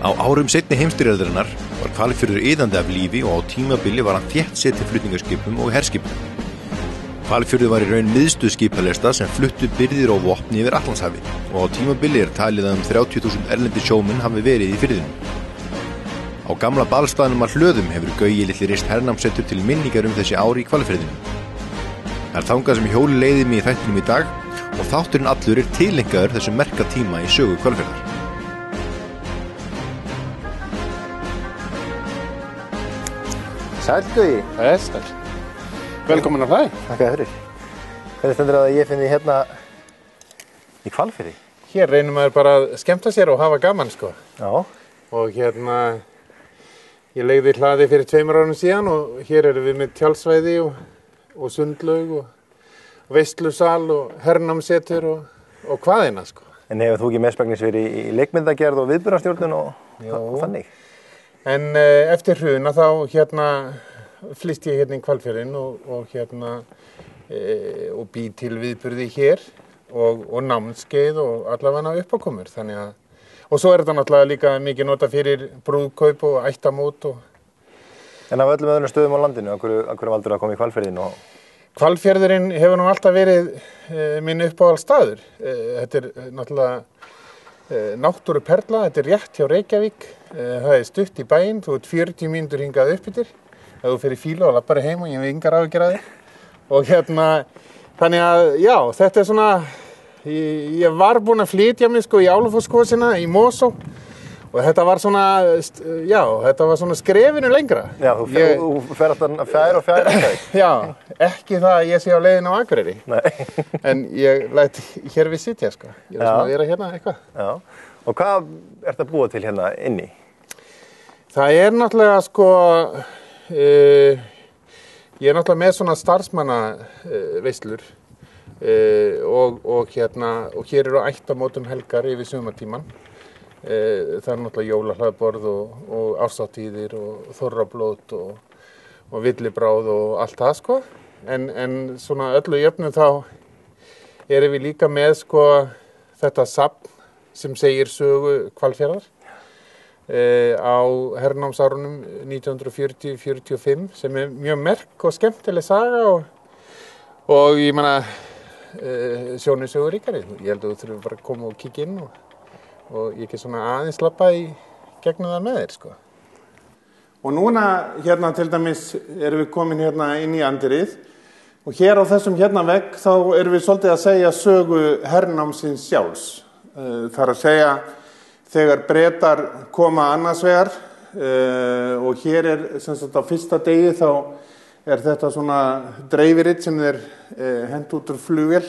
Á árum seinni heimsstyrjaldarinnar var Hvalfjörður iðandi af lífi og á tímabili var hann þéttsetinn flutningaskipum og herskipum. Hvalfjörður var í raun miðstöð skipalesta sem fluttu birgðir og vopn yfir Atlantshafi og á tímabili talið að 30.000 erlendir sjómenn hafi verið í firðinum. Á gamla balstaðnum að Hlöðum hefur Gauji litli reist hernámssetur til minningar þessi ár í Hvalfirðinum. Það þangað sem hjóli leiði mig í þættinum í dag og þátturinn allur tilengaður þessum merka tíma í sögu Hvalfjarðar. Sæll Gauji. Sæll. Velkomin að hlæ. Takk fyrir. Hvernig stendur að ég finni hérna í Hvalfirði? Hér reynir maður bara að skemmta sér og hafa gaman, sko. Já. Og hérna, ég leigði hlaði fyrir 2 árum síðan og hér erum við með tjaldsvæði og sundlaug og veislusal og hernámssetur og hvaðina, sko. En hefur þú ekki mestmegnis verið í leikmyndagerð og viðburðarstjórnun og þannig? En eftir hruna þá flyst ég hérna í Hvalfjörðinn og bý til viðburði hér og námskeið og allavega uppákomur. Þannig að, og svo þetta náttúrulega líka mikið nota fyrir brúðkaup og ættamót. En af öllum öðrum stöðum á landinu, af hverju valdur að koma í Hvalfjörðinn? Hvalfjörðurinn hefur nú alltaf verið minn uppáhaldsstaður. Þetta er náttúrulega náttúruperla, þetta er rétt hjá Reykjavík. Það er stutt í bæinn, þú ert 40 mínútur hingað upp yfir. Ef þú fer í fílu og lappar heim og ég hef engar áhyggjur af þér. Og þannig að, já, þetta er svona, ég var búinn að flytja mig sko í Álafossskvosina í Mosó. Og þetta var svona, já, þetta var svona skrefinu lengra. Já, þú fer alltaf fjær og fjær. Já, ekki það að ég sé á leiðinu á Akureyri. Nei. En ég læt hér við sitja, sko. Ég er svona að vera hérna eitthvað. Já. Og hvað ertu að búa til hérna inni? Það er náttúrulega, sko, ég er náttúrulega með svona starfsmannaveislur og hér eru ættamótum helgar yfir sumartíman. Það er náttúrulega jólahlaðborð og árshátíðir og þorrablót og villibráð og allt það, sko. En svona öllu jöfnu þá erum við líka með, sko, þetta safn sem segir sögu Hvalfjarðar á hernámsárunum 1940-45 sem er mjög merk og skemmtileg saga og ég meina sjónin sögur ríkari. Ég held að þú þurfum bara að koma og kíkja inn og ég get svona aðeins lappa í gegnum það með þér, sko. Og núna til dæmis erum við komin inn í andirið og hér á þessum vegg þá erum við svolítið að segja sögu hernámsins sjálfs. Það er að segja þegar Bretar koma annars vegar og hér er sem sagt á fyrsta degi þá er þetta svona dreifiritt sem er hent út úr flugvél.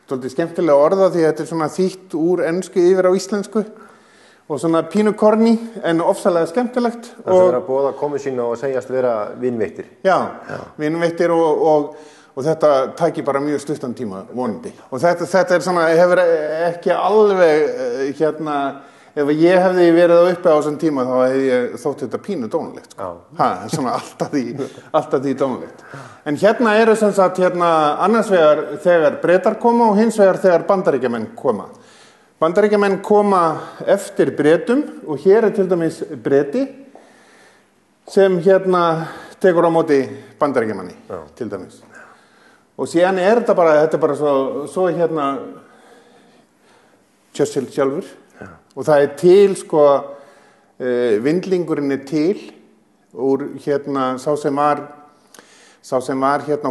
Svolítið skemmtilega orða því að þetta er svona þýtt úr ensku yfir á íslensku og svona pínu korni en ofsalega skemmtilegt. Það er að boða komu sín og segjast vera vinveittir. Já. Vinveittir og þetta tæki bara mjög stuttan tíma vonandi. Og þetta er svona, hefur ekki alveg ef ég hefði verið uppi á þessum tíma þá hefði ég þótt þetta pínu dónalegt, sko. Svona alltaf því dónalegt. En eru sem sagt annars vegar þegar Bretar koma og hins vegar þegar Bandaríkjamenn koma. Bandaríkjamenn koma eftir Bretum og hér er til dæmis Breti sem tekur á móti Bandaríkjamanni til dæmis. Og síðan er þetta bara svo Churchill sjálfur. Og það er til, sko, vindlingurinn er til úr sá sem var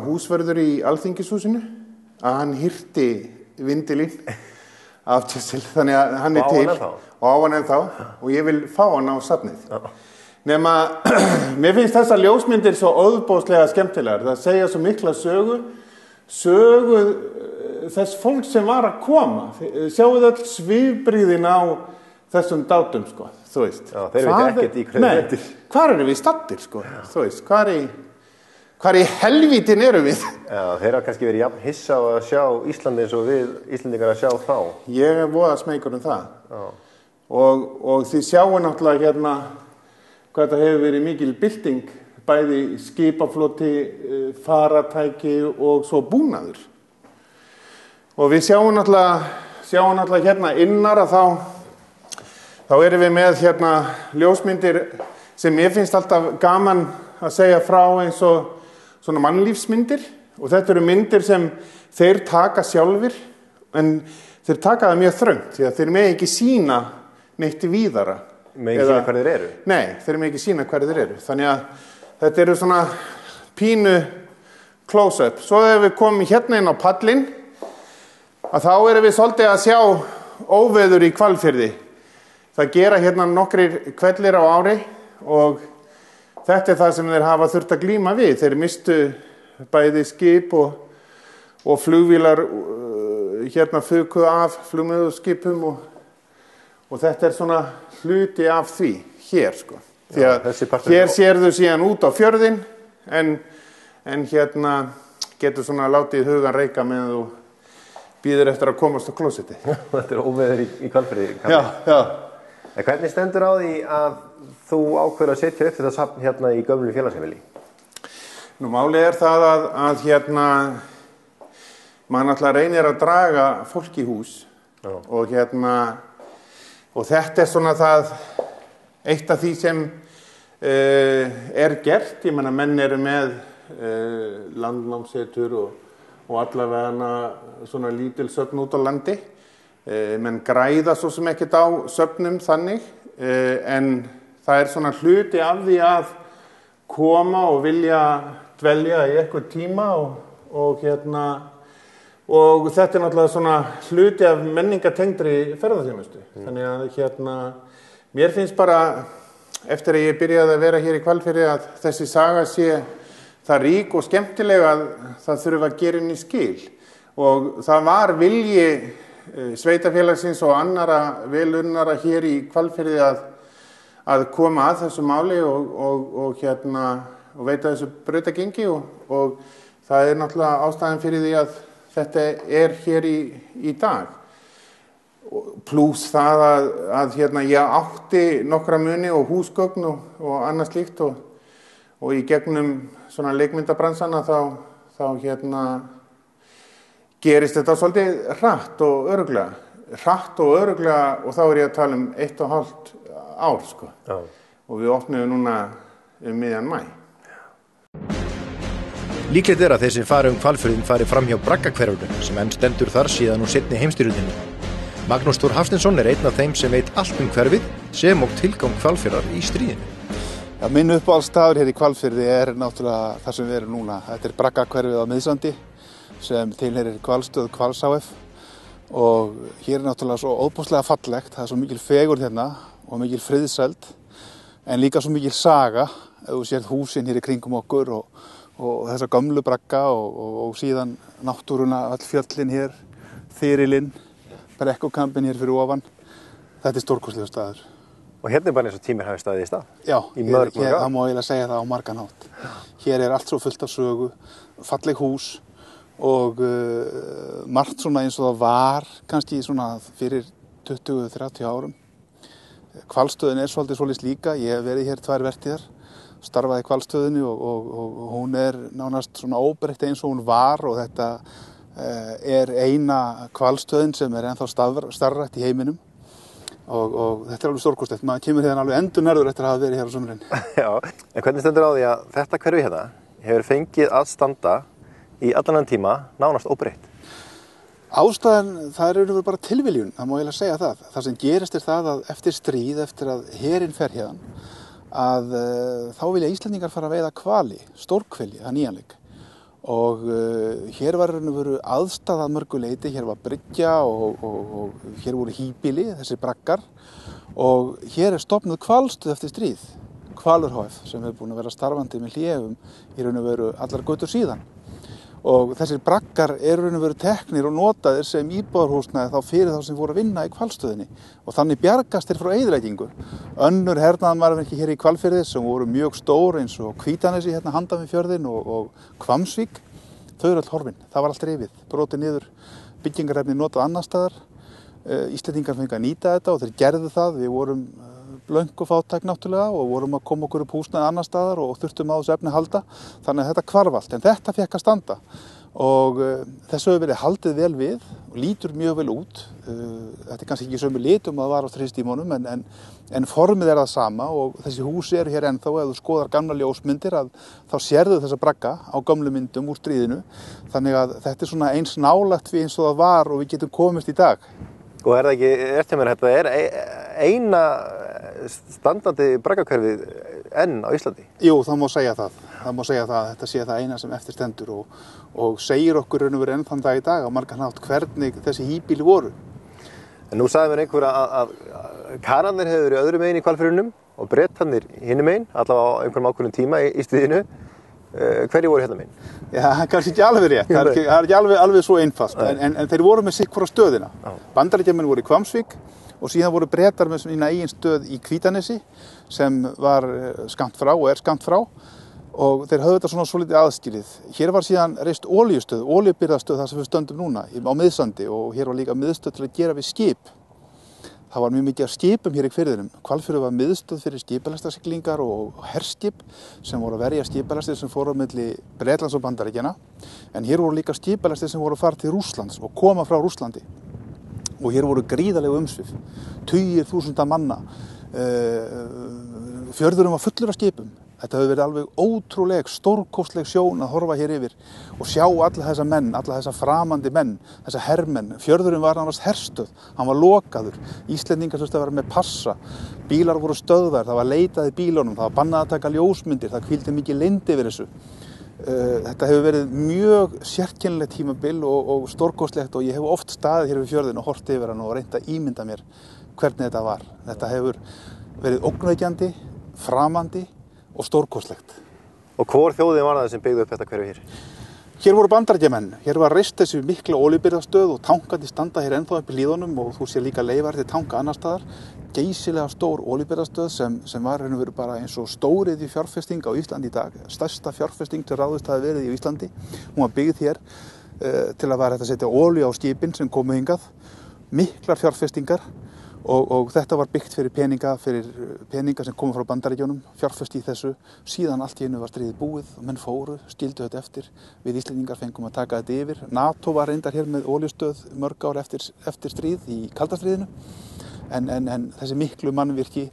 húsvörður í Alþingishúsinu, að hann hirti vindilinn af Churchill, þannig að hann er til og á hann ennþá og ég vil fá hann á safnið. Nema, mér finnst þessar ljósmyndir svo óðbóðslega skemmtilegar, það segja svo mikla sögu þess fólk sem var að koma. Sjáuð öll svifbrigðin á þessum dátum, sko, þú veist. Já, þeir veit ekkert í hverju þetta er. Hvar erum við staddir, sko, þú veist, hvar í helvítin erum við? Já, þeir hafa kannski verið jafn hissa á að sjá Íslandi eins og við Íslendingar að sjá þá. Ég er voða smeykur það. Já. Og þið sjáu náttúrulega hvað þetta hefur verið mikil bylting, bæði skipafloti, faratæki og svo búnaður. Og við sjáum náttúrulega innar að þá þá erum við með hérna ljósmyndir sem ég finnst alltaf gaman að segja frá eins og svona mannlífsmyndir og þetta eru myndir sem þeir taka sjálfir en þeir taka það mjög þröngt því að þeir megi ekki sýna neitt víðara. Megi ekki sýna hvar þeir eru? Nei, þeir megi ekki sýna hvar þeir eru. Þannig að þetta eru svona pínu close-up. Svo þegar við komum hérna inn á pallinn að þá erum við svolítið að sjá óveður í Hvalfirði. Það gera hérna nokkrir kvellir á ári og þetta er það sem þeir hafa þurft að glíma við. Þeir mistu bæði skip og flugvílar hérna fuku af flugmiðskipum og þetta er svona hluti af því hér sko. Því að hér sérðu síðan út á fjörðinn en hérna getur svona látið hugan reika með þú býður eftir að komast á klósetti. Þetta er óveður í Hvalfirði. Já. En hvernig stendur á því að þú ákveður að setja upp þetta safn hérna í gömlu félagsheimili? Nú málið er það að hérna maður náttúrulega reynir að draga fólk í hús og þetta er svona það eitt af því sem er gert. Ég meina menn eru með landnámssetur og allavega svona lítil söfn út á landi. Menn græða svo sem ekkert á söfnum þannig en það er svona hluti af því að koma og vilja dvelja í eitthvað tíma og þetta er náttúrulega svona hluti af menningatengdri ferðaþjónustu. Þannig að mér finnst bara eftir að ég byrjaði að vera hér í Hvalfirði að þessi saga sé það rík og skemmtileg að það þurfa að gera inn í skil. Og það var vilji sveitafélagsins og annara velunnara hér í Hvalfirði að koma að þessu máli og veita þessu brautagengi og það er náttúrulega ástæðan fyrir því að þetta er hér í dag. Plús það að ég átti nokkra muni og húsgögn og annað slíkt og í gegnum svona leikmyndabransana þá gerist þetta svolítið hratt og örugglega. Og þá er ég að tala um 1,5 ár sko. Já. Og við opnum núna miðjan maí. Líklegt er að þeir sem fari Hvalfjörðinn fari fram hjá Braggahverfinu sem enn stendur þar síðan úr seinni heimsstyrjöldinni. Magnús Þór Hafsteinsson er einn af þeim sem veit allt hverfið sem og tilgang Hvalfjarðar í stríðinu. Ja, minn uppáhaldsstaður hér í Hvalfirði er náttúrulega þar sem við erum núna. Þetta er Braggahverfið á Miðsandi sem tilheyrir Hvalstöð Hvals HF og hér er náttúrulega svo óbúslega fallegt. Það er svo mikil fegurð hérna og mikil friðsæld en líka svo mikil saga. Ef þú sért húsin hér í kringum okkur og þessa gömlu bragga og síðan náttúruna, all fjöllin hér, Þyrilinn, Brekkukampinn hér fyrir ofan. Þetta er stórkostlegur staður. Og hérna er bara eins og tímir hafi staðið í stað? Já, það má eiginlega segja það á margan hátt. Hér er allt svo fullt af sögu, falleg hús og margt svona eins og það var kannski svona fyrir 20-30 árum. Hvalstöðin er svolítið líka, ég hef verið hér 2 vertíðar. Starfaði í Hvalstöðinni og hún er nánast svona óbreytt eins og hún var og þetta er eina Hvalstöðin sem er ennþá starfrækt í heiminum og þetta er alveg stórkostlegt. Maður kemur hérna alveg endurnærður eftir að hafa verið hér á sumrin. Já, en hvernig stendur á því að þetta hverfi hérna hefur fengið að standa í allan tíma nánast óbreytt? Ástæðan, það er bara tilviljun, það má eiginlega segja það. Það sem gerist er það að eftir stríð, eftir að herinn fer hérna, að þá vilja Íslendingar fara að veiða hvali, stórhveli, það nýjanleik. Og hér var aðstæða að mörgu leyti, hér var bryggja og hér voru híbýli, þessi braggar. Og hér er stofnuð hvalstöð eftir stríð, Hvalur HF, sem hefur búin að vera starfandi með hléum í raun og veru allar götur síðan. Og þessir braggar eru raun og veru teknir og notaðir sem íbúðarhúsnæði þá fyrir þá sem voru að vinna í Hvalstöðinni. Og þannig bjargast þeir frá eyðileggingu. Önnur hernaðarmannvirki hér í Hvalfirði sem voru mjög stór eins og Hvítanesi hérna handan við fjörðinn og Hvammsvík, þau eru öll horfin. Það var allt rifið, brotið niður, byggingarefni notað annar staðar. Íslendingar fengu að nýta þetta og þeir gerðu það. Við vorum blönk og fátæk náttúrulega og vorum að koma okkur upp húsnæði annar staðar og þurftum á þessu efni að halda. Þannig að þetta hvarf allt, en þetta fékk að standa. Og þessu hefur verið haldið vel við og lítur mjög vel út. Þetta kannski ekki sömu litum að það var á stríðstímanum en formið það sama og þessi hús eru hér ennþá. Ef þú skoðar gamla ljósmyndir þá sérðu þessa bragga á gamlu myndum úr stríðinu. Þannig að þetta svona eins nálægt við eins og það var og við getum komist í dag. Og það ekki, þetta eina standandi braggahverfið enn á Íslandi? Jú, það má segja það. Það má segja það að þetta sé það eina sem eftir stendur og segir okkur raun og veru enn þann dag í dag á margan hátt hvernig þessi híbýli voru. En nú sagði mér einhver að Kanarnir hefur verið öðrum megin í Hvalfirðinum og Bretarnir hinum megin, allavega á einhverjum ákveðnum tíma í stríðinu. Hverju voru hérna megin? Já, kannski ekki alveg rétt. Það er ekki alveg svo einfalt, en þeir voru með sitt hvora stöðina. Bandaríkjamenn voru í Hvammsvík og síðan voru Bretar með sína eigin stöð í Hvítanesi sem var skammt frá og skammt frá. Og þeir höfðu þetta svona svolítið aðskilið. Hér var síðan reist olíustöð, olíubirgðastöð þar sem við stöndum núna á Miðsandi og hér var líka miðstöð til að gera við skip. Það var mjög mikið af skipum hér í firðinum. Hvalfjörður var miðstöð fyrir skipalestasiglingar og herskip sem voru að verja skipalestir sem fóru á milli Bretlands og Bandaríkjanna. En hér voru líka skipalestir sem voru að fara til Rússlands og koma frá Rússlandi. Og hér voru gríðarlegu umsvif, tugir þúsunda manna. Fjörðurinn var fullur af skipum. Þetta hefur verið alveg ótrúleg, stórkostleg sjón að horfa hér yfir og sjá alla þessa menn, alla þessa framandi menn, þessa hermenn. Fjörðurinn var nánast herstöð, hann var lokaður. Íslendingar þurftu að vera með passa, bílar voru stöðvar, það var leitað í bílunum, það var bannað að taka ljósmyndir, það hvíldi mikið leynd yfir þessu. Þetta hefur verið mjög sérkennilegt tímabil og stórkostlegt og ég hef oft staðið hér við fjörðinn og horft yfir hann og reynt að ímynda mér hvernig þetta var. Þetta hefur verið ógnvekjandi, framandi og stórkostlegt. Og hvor þjóðin var það sem byggði upp þetta hverfi hér? Hér voru Bandaríkjamenn. Hér var reist þessi mikla olíubirgðastöð og tankandi standa hér ennþá upp í hlíðunum og þú sér líka leifar til tanka annar staðar. Geysilega stór olíubirgðastöð sem var raun og veru bara eins og stóriðju fjárfesting á Íslandi í dag. Stærsta fjárfesting til ráðist hafi verið í Íslandi. Hún var byggð hér til að vera hægt að setja olíu á skipin sem komu hingað. Miklar fjárfestingar. Og þetta var byggt fyrir peninga sem komu frá Bandaríkjunum, fjárfesti í þessu. Síðan allt í einu var stríðið búið og menn fóru, skildu þetta eftir. Við Íslendingar fengum að taka þetta yfir. NATO var reyndar hér með olíustöð mörg ár eftir stríð í kalda stríðinu. En þessi miklu mannvirki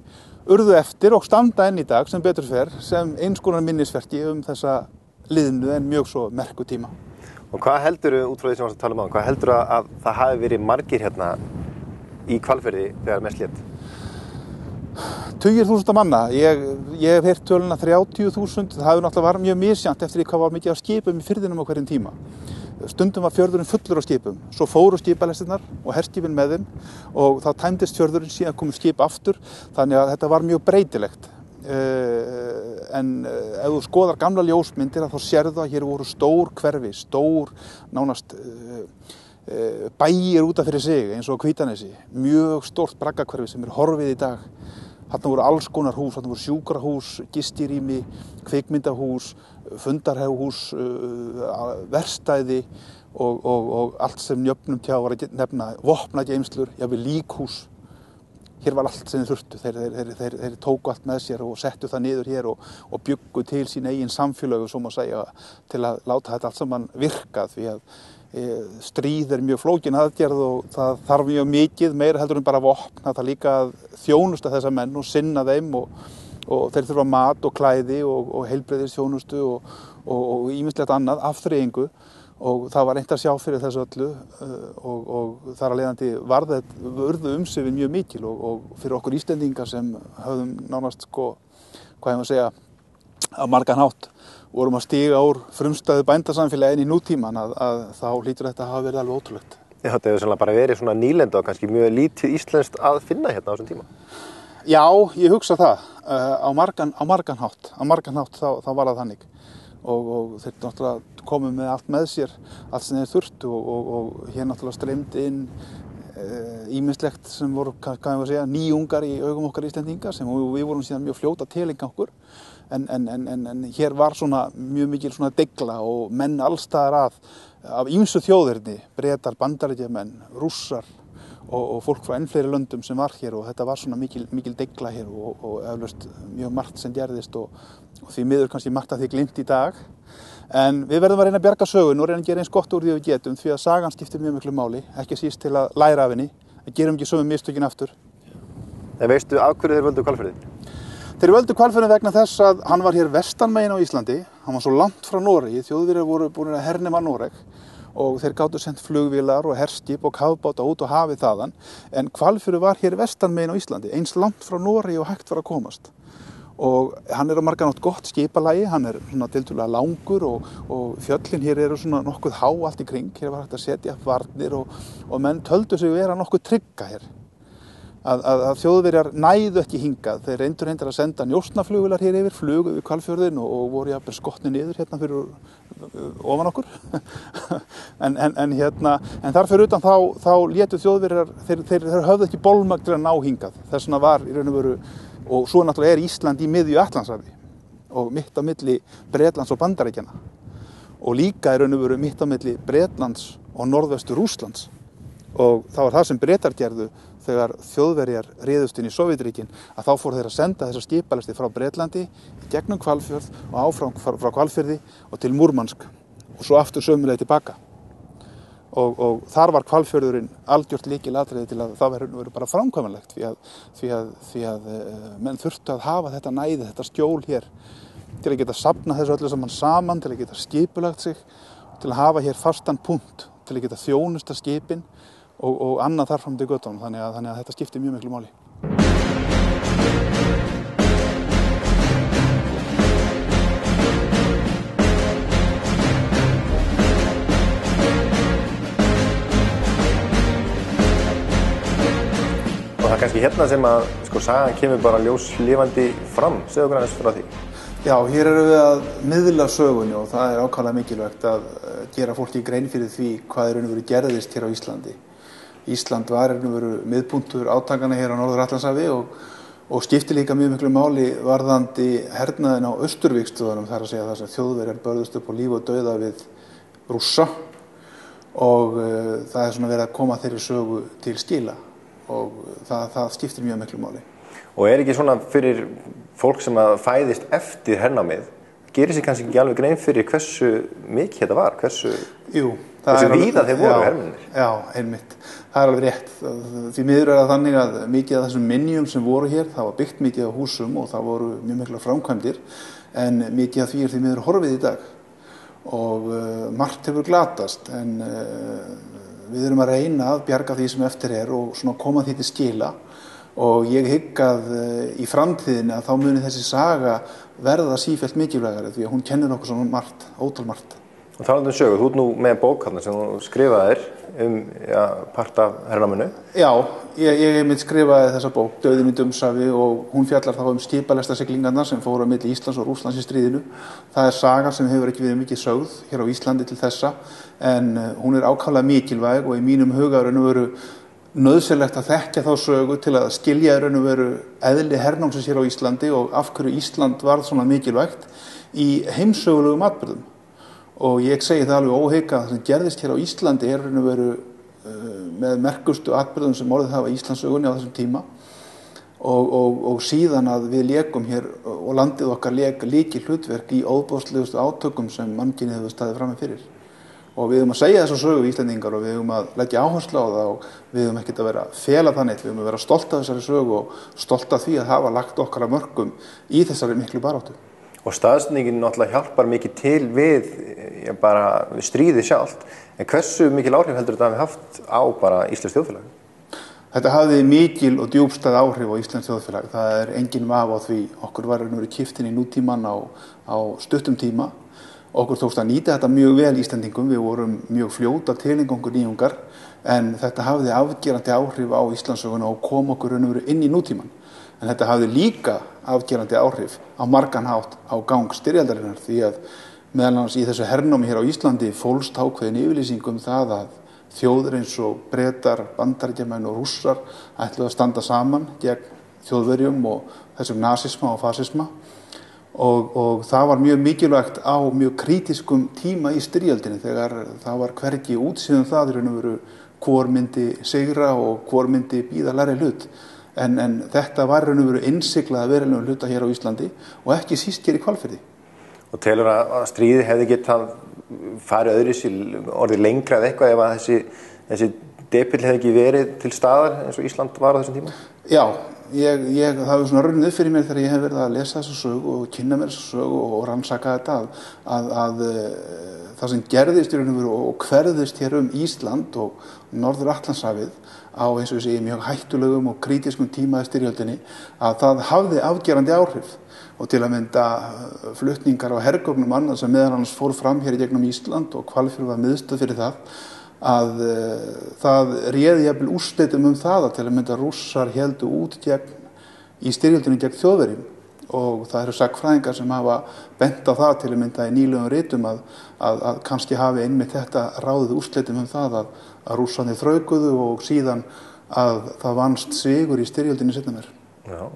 urðu eftir og standa enn í dag sem betur fer sem eins konar minnisverki þessa liðnu en mjög svo merku tíma. Og hvað heldurðu, út frá því sem við varst að tala um áðan, hvað heldurðu að það hafi verið margir hérna í Hvalfirði þegar mest lét? Tugir þúsunda manna. Ég hef heyrt töluna 30.000. Það hefur náttúrulega var mjög misjant eftir því hvað var mikið af skipum í firðinum á hverjum tíma. Stundum var fjörðurinn fullur af skipum. Svo fóru skipalestirnar og herskipin með þeim og þá tæmdist fjörðurinn síðan komu skip aftur. Þannig að þetta var mjög breytilegt. En ef þú skoðar gamla ljósmyndir þá sérðu að hér voru stór hverfi, nánast bæir út af fyrir sig eins og Hvítanesi, mjög stórt braggahverfi sem horfið í dag. Þarna voru alls konar hús, þarna voru sjúkrahús, gistirými, kvikmyndahús, fundarhús, verkstæði og allt sem njöfnum tjá var að nefna, vopnageymslur, jafnvel líkhús. Hér var allt sem þeir þurftu. Þeir tóku allt með sér og settu það niður hér og bjuggu til sín eigin samfélögu, svo má segja, til að láta þetta allt saman virka því að stríð mjög flókin aðgerð og það þarf mjög mikið, meira heldur en bara vopn. Það þarf líka að þjónusta þessa menn og sinna þeim og þeir þurfa mat og klæði og heilbrigðisþjónustu og ýmislegt annað, afþreyingu og það var reynt að sjá fyrir þessu öllu og þar að leiðandi urðu umsvifin mjög mikil og fyrir okkur Íslendingar sem höfðum nánast hvað ég má segja á margan hátt vorum að stíga úr frumstæðu bændasamfélagi inn í nútíman að þá hlýtur þetta að hafa verið alveg ótrúlegt. Já, þetta hefur sannlega bara verið svona nýlenda og kannski mjög lítið íslenskt að finna hérna á þessum tíma. Já, ég hugsa það. Á margan hátt þá var það þannig. Og þeir náttúrulega komu með allt með sér, allt sem þeir þurftu og hér náttúrulega streymdi inn ýmislegt sem voru, hvað ég var að segja, nýjungar í augum okkar Íslendinga sem við vorum síðan mjög fljót að tileinka okkur. En hér var svona mjög mikil svona degla og menn allstaðar af ýmsu þjóðirni, Bretar, Bandaríkjamenn, Rússar og fólk frá enn fleiri löndum sem var hér og þetta var svona mikil deigla hér og eflaust mjög margt sem gerðist og því miður kannski margt að því gleymt í dag. En við verðum að reyna að bjarga sögun og reyna að gera eins gott úr því við getum því að sagan skiptir mjög miklu máli, ekki síst til að læra af henni, að gerum ekki sömu mistökin aftur. En veistu af hverju þeir völdu Hvalfjörðinn? Þeir völdu Hvalfjörðinn vegna þess að hann var hér vestanmegin á Íslandi, hann var svo langt frá Noregi, Þjóðverjar voru búin að hernema Noreg og þeir gátu sent flugvélar og herskip og kafbáta út og hafið þaðan, en Hvalfjörður var hér vestanmegin á Íslandi, eins langt frá Noregi og hægt var að komast. Og hann á margan hátt gott skipalagi, hann svona tiltölulega langur og fjöllin hér eru svona nokkuð há allt í kring, hér var hægt að setja upp varnir og menn töldu sig vera nokkuð trygga hér. Að Þjóðverjar næðu ekki hingað, þeir reyndur að senda njósnaflugvélar hér yfir, flugu við Hvalfjörðinn og voru jafnvel skotnir niður hérna fyrir ofan okkur. en þar fyrir utan þá létu Þjóðverjar, þeir höfðu ekki bolmagn til að ná hingað, þess vegna var í raun og veru. Og svo náttúrulega Ísland í miðju Atlantshafi og mitt á milli Bretlands og Bandaríkjanna og líka í raun og veru mitt á milli Bretlands og norðvestur Rússlands og það var það sem Bretar gerðu þegar Þjóðverjar réðust inn í Sovétríkin að þá fóru þeir að senda þessa skipalesti frá Bretlandi gegnum Hvalfjörð og áfram frá Hvalfirði og til Múrmansk og svo aftur sömuleið tilbaka. Og þar var Hvalfjörðurinn algjört lykilatriði til að það verður bara framkvæmanlegt því að menn þurftu að hafa þetta næði, þetta skjól hér til að geta safnað þessu öllu saman, til að geta skipulagt sig, til að hafa hér fastan punkt, til að geta þjónusta skipin og annað þar fram til göttunum, þannig að þetta skiptir mjög miklu máli. Og það er kannski hérna sem að sagan kemur bara ljóslifandi fram, segðu okkur aðeins frá því. Já, hér erum við að miðla sögunni og það er ákaflega mikilvægt að gera fólki grein fyrir því hvað er raun og veru gerðist hér á Íslandi. Ísland var raun og veru miðpunktur átakana hér á Norður-Atlantshafi og skipti líka mjög miklu máli varðandi hernaðinn á Austurvígstöðunum, þar að segja þess að Þjóðverjar börðust upp á líf og dauða við Rússa og það er svona verið að koma þeirri sögu til skila. Og það skiptir mjög miklu máli. Og er ekki svona fyrir fólk sem að fæðist eftir hernámið, gerir sér kannski ekki alveg grein fyrir hversu mikið þetta var, hversu víða þeir voru hermennir? Já, einmitt. Það er alveg rétt. Því miður er það þannig að mikið af þessum minjum sem voru hér, það var byggt mikið af húsum og það voru mjög mikla framkvæmdir, en mikið af því er því miður horfið í dag. Og margt hefur glatast, en við erum að reyna að bjarga því sem eftir er og svona koma því til skila og ég hygg að í framtíðinni að þá muni þessi saga verða sífellt mikilvægari því að hún kennir okkur svona margt, ótal margt. Og talandi sögu, þú ert nú með bók sem þú skrifaðir part af hernáminu. Já, ég mitt skrifaði þessa bók, Dauðinn í Dömshafi og hún fjallar þá skipalestasiglingarnar sem fóru á milli Íslands og Rússlands í stríðinu. Það er saga sem hefur ekki verið mikið sögð hér á Íslandi til þessa en hún er ákaflega mikilvæg og í mínum huga raun og veru nauðsynlegt að þekkja þá sögu til að skilja raun og veru eðli hernámsins hér á Íslandi og af hverju Ísland varð svona mikilvægt í heimssögulegum atburðum. Og ég segi það alveg óhika að það sem gerðist hér á Íslandi er raun og veru með merkustu atburðum sem orðið hafa í Íslandssögunni á þessum tíma og síðan að við lékum hér og landið okkar lykil hlutverk í óboðslegustu átökum sem mannkynið hefur staðið frammi fyrir. Og við höfum að segja þessa sögu Íslendingar og við höfum að leggja áherslu á það og við höfum ekkert að vera að fela það neitt, við höfum að vera stolt af þessari sögu og stolt af því að hafa lagt okkar að mörkum í þessari miklu baráttu. Og staðsetningin náttúrulega hjálpar mikið til við bara stríðið sjálft, en hversu mikil áhrif heldur þetta hafi haft á bara íslenskt þjóðfélag? Þetta hafði mikil og djúpstæð áhrif á íslenskt þjóðfélag. Það er engin vafi á því. Okkur var kippt inn í nútímann á stuttum tíma. Okkur tókst að nýta þetta mjög vel Íslendingum. Við vorum mjög fljót að tileinka okkur nýjungar, en þetta hafði afgerandi áhrif á Íslandssöguna og kom okkur inn í nútímann. En þetta hafði líka afgerandi áhrif á margan hátt á gang styrjaldarinnar því að meðal annars í þessu hernámi hér á Íslandi fólst ákveðin yfirlýsing það að þjóðir eins og Bretar, Bandaríkjamenn og Rússar ætluðu að standa saman gegn Þjóðverjum og þessum nasisma og fasisma og það var mjög mikilvægt á mjög krítiskum tíma í styrjöldinni þegar það var hvergi útsýn það í raun og veru hvor myndi sigra og hvor myndi bíða lægri hlut. En þetta var raun og veru innsiglað að verulegum hluta hér á Íslandi og ekki síst hér í Hvalfirði. Og telur að stríðið hefði getað farið öðruvísi, orðið lengra eða eitthvað ef að þessi depill hefði ekki verið til staðar eins og Ísland var á þessum tíma? Já, það hefur svona runnið fyrir mér þegar ég hef verið að lesa þessa sögu og kynna mér þessa sögu og rannsaka þetta að það sem gerðist í raun og veru og hverðist hér Ísland og Norður-Atlantshafið á eins og ég segi mjög hættulegum og krítiskum tíma í styrjöldinni að það hafði afgerandi áhrif og til að mynda flutningar á hergögnum annað sem meðal annars fór fram hér í gegnum Ísland og Hvalfjörður var miðstöð fyrir það að það réði jafnvel úrslitum það að til að mynda Rússar héldu út í styrjöldinni gegn Þjóðverjum og það eru sagnfræðingar sem hafa bent á það til að mynda í nýlegum ritum að kannski hafi einmitt þetta ráðið úrslitum það að Rússarnir þraukuðu og síðan að það vannst sigur í styrjöldinni seinna meir. Já.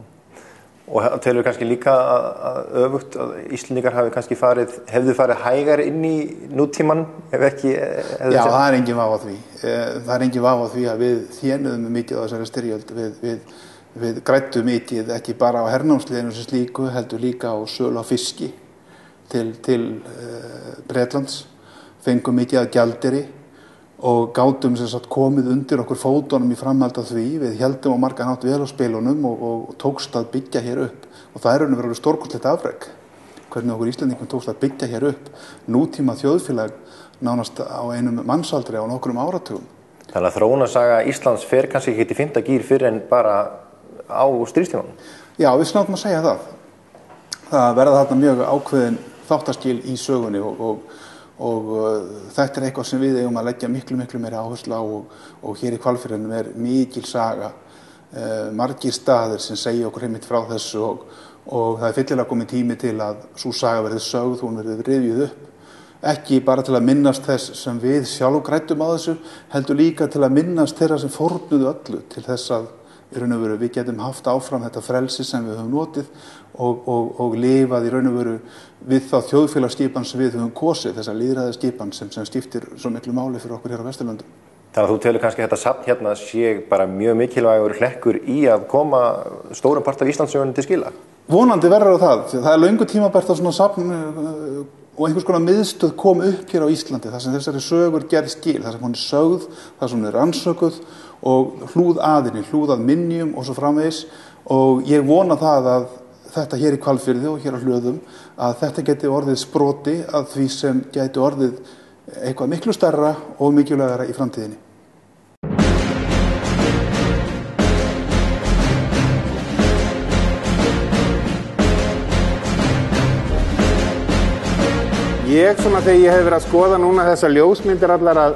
Og telur kannski líka að öfugt að Íslendingar hefðu farið hægar inn í nútímann ef ekki... Já, það er engin vafi á því. Það er engin vafi á því að við þénuðum mikið á þessari styrjöld. Við græddum mikið ekki bara á hernámsliðinu sem slíku, heldur líka á sölu á fiski til Bretlands. Fengum mikið að gjaldeyri og gátum sem sagt komið undir okkur fótunum í framhald af því. Við héldum á margan hátt vel á spilunum og tókst að byggja hér upp. Og það er raun og veru stórkostlegt afrek. Hvernig okkur Íslendingum tókst að byggja hér upp nútíma þjóðfélag nánast á einum mannsaldri á nokkrum áratugum. Þannig að þróunarsaga Íslands fer kannski ekki í 5. gír fyrr en bara á stríðstímanum. Já, við snáðum að segja það. Það verða þarna mjög ákveðin þáttaskil í sögunni og þetta er eitthvað sem við eigum að leggja miklu meira áherslu á og hér í Hvalfirðinum er mikil saga, margir staðir sem segja okkur einmitt frá þessu og það er fyllilega komið tími til að sú saga verði sögð, hún verði rifjuð upp. Ekki bara til að minnast þess sem við sjálf græddum á þessu, heldur líka til að minnast þeirra sem fórnuðu öllu til þess að í raun og veru við getum haft áfram þetta frelsi sem við höfum notið og lifað í raun og veru við þá þjóðfélagsskipan sem við höfum kosið, þessa lýðræðisskipan sem skiptir svo miklu máli fyrir okkur hér á Vesturlöndum. Þannig að þú telur kannski þetta safn hérna sé bara mjög mikilvægur hlekkur í að koma stórum part af Íslandssögunni til skila? Vonandi verður á það. Það er löngu tímabært að svona safn og einhvers konar miðstöð kom upp hér á Íslandi, þar sem þessari sögur gerð skil, þar sem hún er sögð, þar sem hún er rannsökuð og hlúð að minjum og svo framvegis og ég vona það að þetta hér í Hvalfirði og hér á Hlöðum að þetta geti orðið sproti að því sem geti orðið eitthvað miklu stærra og mikilvægara í framtíðinni. Þegar ég hef verið að skoða núna þessar ljósmyndir allar að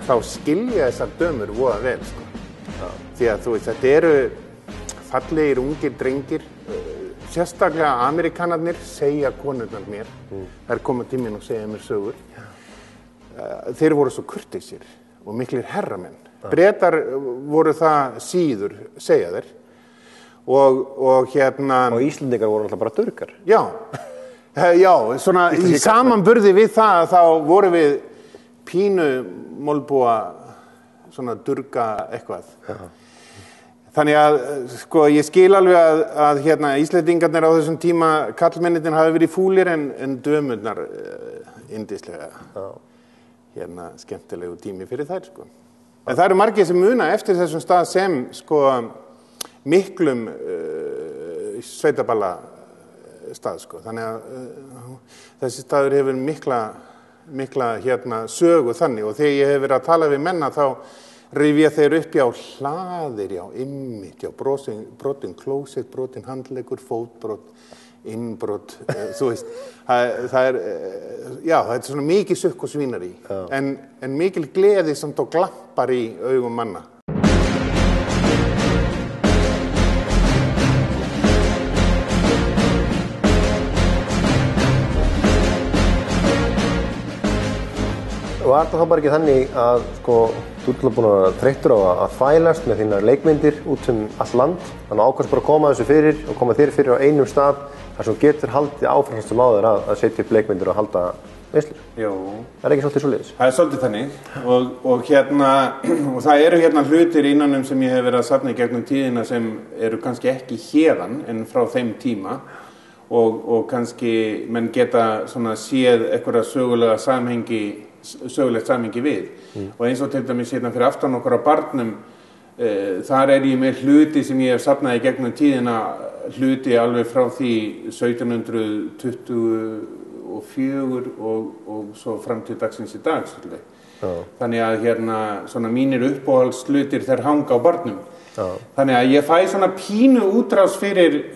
þá skilja þessar dömur voða vel, sko. Því að þú veist, þetta eru fallegir, ungir drengir, sérstaklega Amerikanarnir segja konurnar mér, þær koma til mín og segja mér sögur. Þeir voru svo kurteisir og miklir herramenn. Bretar voru það síður, segja þeir. Og Íslendingar voru alltaf bara durgar. Já. Já, svona í samanburði við það þá voru við pínu molbúa svona durga eitthvað. Þannig að sko ég skil alveg að Íslendingarnir á þessum tíma karlmennirnir hafi verið fúlir en dömurnar yndislega. Skemmtilegu tími fyrir þær, sko. En það eru margir sem muna eftir þessum stað sem sko miklum sveitaballa stað, sko. Þannig að þessi staður hefur mikla sögu þannig og þegar ég hef verið að tala við menna þá rifja þeir upp hlaðir, einmitt, brotin klósett, brotin handleggur, fótbrot, innbrot, þú veist, það er svona mikið sukk og svínari, en mikil gleði sem þá glampar í augum manna. Var það þá bara ekki þannig að sko, þú ert búin að þreyttur á að þvælast með þínar leikmyndir út allt land, þannig að ákvæmst bara að koma þessu fyrir og koma þér fyrir á einum stað, að svo getur haldið áfram sem áður að setja upp leikmyndir og halda veislur. Jú. Það ekki svolítið svoleiðis? Það svolítið þannig og það eru hlutir innanum sem ég hef verið að safna í gegnum tíðina sem eru kannski ekki héðan en frá þeim tíma og kannski menn geta svona séð eitthvað sögulegt samhengi við. Og eins og til dæmis fyrir aftan okkur á barnum, þar ég með hluti sem ég hef safnað í gegnum tíðina, hluti alveg frá því 1724 og svo fram til dagsins í dag svolítið. Þannig að svona mínir uppáhaldshlutir þeir hanga á barnum. Þannig að ég fæ svona pínu útrás fyrir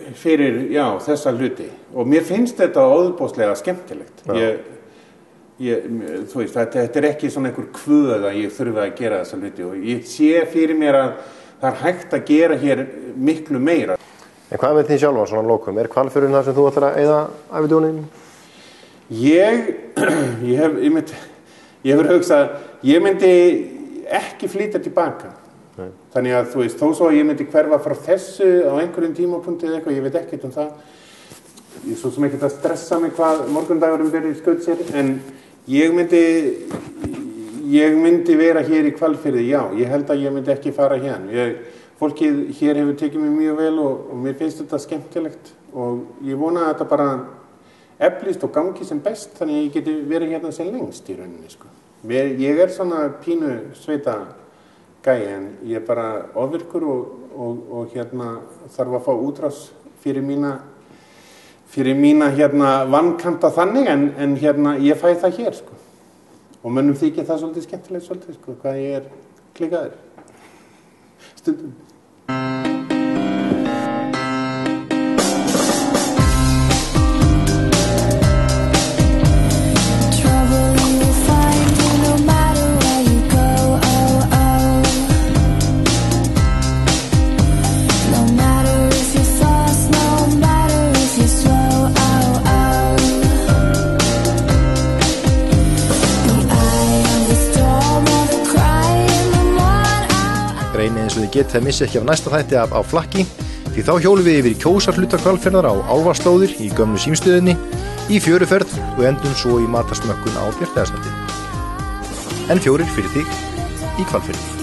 þessa hluti og mér finnst þetta óðbóðslega skemmtilegt. Þú veist, þetta ekki svona einhver kvöð að ég þurfi að gera þessa hluti og ég sé fyrir mér að það hægt að gera hér miklu meira. En hvað með því sjálfan svona lokum? Hvalfjörðurinn það sem þú ætlar að eyða ævidónin? Ég hef hugsað, ég myndi ekki flytja tilbaka. Nei. Þannig að þú veist, þó svo að ég myndi hverfa frá þessu á einhverjum tímapunkti eða eitthvað, ég veit ekkert það. Ég er svo sem ekkert að stressa mig hvað morgundagurinn verður í skaut sér, en ég myndi vera hér í Hvalfirði, já, ég held að ég myndi ekki fara hérna. Fólkið hér hefur tekið mig mjög vel og mér finnst þetta skemmtilegt og ég vona að þetta bara eflist og gangi sem best, þannig að ég geti verið hérna sem lengst í rauninni, sko. Ég svona pínu sveita gæi, en ég bara ofvirkur og þarf að fá útrás fyrir mína vankanta þannig, en ég fæ það hér, sko. Og mönnum þykir það svolítið skemmtilegt svolítið, sko, hvað ég klikaður. Stundum. Getið að missa ekki af næsta þætti á flakki því þá hjólum við yfir í Kjósarhluta Hvalfjarðar á Álfaslóðir í gömlu símstöðinni í fjöruferð og endum svo í matarsmökkun á Bjarteyjarsandi. En fjórir fyrir þig í Hvalfirði.